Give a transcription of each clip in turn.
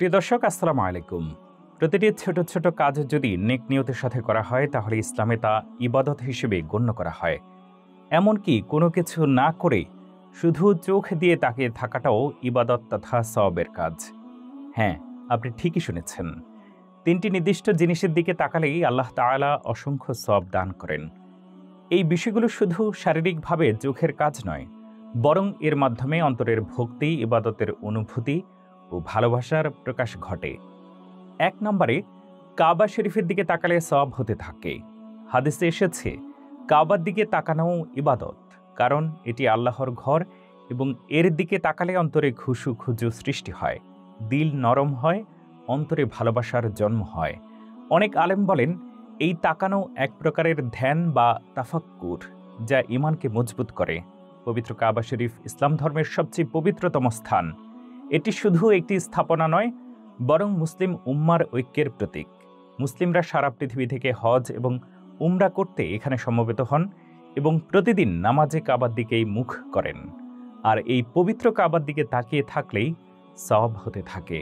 প্রিয় দর্শক, আসসালামু আলাইকুম। প্রতিটি ছোট ছোট কাজ যদি নেক নিয়তের সাথে করা হয় তাহলে ইসলামে তা ইবাদত হিসেবে গণ্য করা হয়। এমনকি কোনো কিছু না করে শুধু চোখ দিয়ে তাকিয়ে থাকাটাও ইবাদত তথা সওয়াবের কাজ। হ্যাঁ, আপনি ঠিকই শুনেছেন। তিনটি নির্দিষ্ট জিনিসের দিকে তাকালেই আল্লাহ তাআলা অসংখ্য সওয়াব দান করেন। এই বিষয়গুলো শুধু শারীরিকভাবে চোখের কাজ নয়, বরং এর মাধ্যমে অন্তরের ভক্তি, ইবাদতের অনুভূতি ও ভালোবাসার প্রকাশ ঘটে। ১ নম্বরে, কাবা শরীফের দিকে তাকালে সওয়াব হতে থাকে। হাদিসে এসেছে, কাবার দিকে তাকানোও ইবাদত, কারণ এটি আল্লাহর ঘর এবং এর দিকে তাকালে অন্তরে খুজু সৃষ্টি হয়, দিল নরম হয়, অন্তরে ভালোবাসার জন্ম হয়। অনেক আলেম বলেন, এই তাকানো এক প্রকারের ধ্যান বা তাফাক্কুর, যা ঈমানকে মজবুত করে। পবিত্র কাবা শরীফ ইসলাম ধর্মের সবচেয়ে পবিত্রতম স্থান। এটি শুধু একটি স্থাপনা নয়, বরং মুসলিম উম্মার ঐক্যের প্রতীক। মুসলিমরা সারা পৃথিবী থেকে হজ এবং উমরা করতে এখানে সমবেত হন এবং প্রতিদিন নামাজে কাবার দিকেই মুখ করেন। আর এই পবিত্র কাবার দিকে তাকিয়ে থাকলেই সওয়াব হতে থাকে।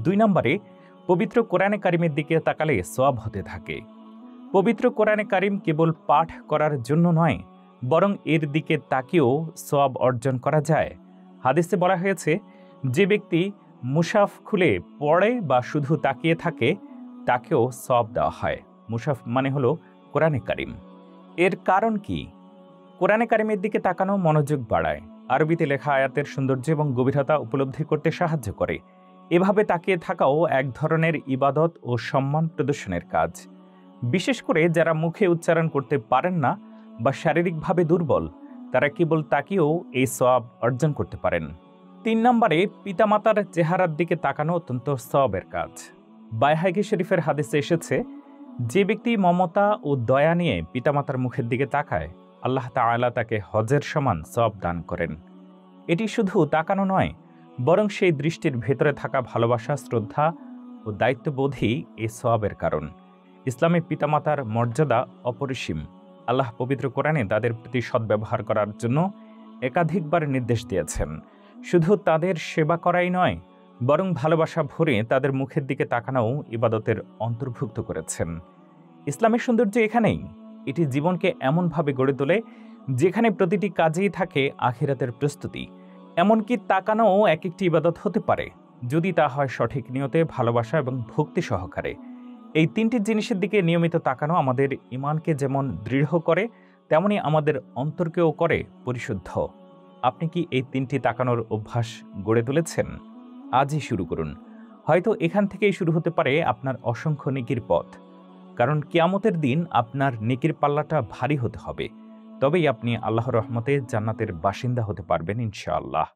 ২ নম্বরে, পবিত্র কোরআনে কারিমের দিকে তাকালে সওয়াব হতে থাকে। পবিত্র কোরআনে কারিম কেবল পাঠ করার জন্য নয়, বরং এর দিকে তাকিয়েও সওয়াব অর্জন করা যায়। হাদিসে বলা হয়েছে, যে ব্যক্তি মুশাফ খুলে পড়ে বা শুধু তাকিয়ে থাকে তাকেও সওয়াব দেওয়া হয়। মুশাফ মানে হলো কোরআনে কারিম। এর কারণ কি? কোরআনে কারিমের দিকে তাকানো মনোযোগ বাড়ায়, আরবিতে লেখা আয়াতের সৌন্দর্য এবং গভীরতা উপলব্ধি করতে সাহায্য করে। এভাবে তাকিয়ে থাকাও এক ধরনের ইবাদত ও সম্মান প্রদর্শনের কাজ। বিশেষ করে যারা মুখে উচ্চারণ করতে পারেন না বা শারীরিকভাবে দুর্বল, তারা কেবল তাকিয়েও এই সওয়াব অর্জন করতে পারেন। ৩ নম্বরে, পিতামাতার চেহারার দিকে তাকানো অত্যন্ত সওয়াবের কাজ। বাইহাকী শরীফের হাদিসে এসেছে, যে ব্যক্তি মমতা ও দয়া নিয়ে পিতামাতার মুখের দিকে তাকায়, আল্লাহ তাআলা তাকে হজের সমান সওয়াব দান করেন। এটি শুধু তাকানো নয়, বরং সেই দৃষ্টির ভেতরে থাকা ভালোবাসা, শ্রদ্ধা ও দায়িত্ববোধই এই সওয়াবের কারণ। ইসলামে পিতামাতার মর্যাদা অপরিসীম। আল্লাহ পবিত্র কোরআনে তাদের প্রতি সদ্ব্যবহার করার জন্য একাধিকবার নির্দেশ দিয়েছেন। শুধু তাদের সেবা করাই নয়, বরং ভালোবাসা ভরে তাদের মুখের দিকে তাকানোও ইবাদতের অন্তর্ভুক্ত করেছেন। ইসলামের সৌন্দর্য এখানেই। এটি জীবনকে এমনভাবে গড়ে তোলে যেখানে প্রতিটি কাজেই থাকে আখিরাতের প্রস্তুতি। এমনকি তাকানোও এক একটি ইবাদত হতে পারে, যদি তা হয় সঠিক নিয়তে, ভালোবাসা এবং ভক্তি সহকারে। এই তিনটি জিনিসের দিকে নিয়মিত তাকানো আমাদের ঈমানকে যেমন দৃঢ় করে, তেমনি আমাদের অন্তরকেও করে পরিশুদ্ধ। আপনি কি এই তিনটি তাকানোর অভ্যাস গড়ে তুলেছেন? আজই শুরু করুন। হয়তো এখান থেকেই শুরু হতে পারে আপনার অসংখ্য নেকির পথ। কারণ কিয়ামতের দিন আপনার নেকির পাল্লাটা ভারী হতে হবে। তবেই আপনি আল্লাহর রহমতে জান্নাতের বাসিন্দা হতে পারবেন ইনশাআল্লাহ।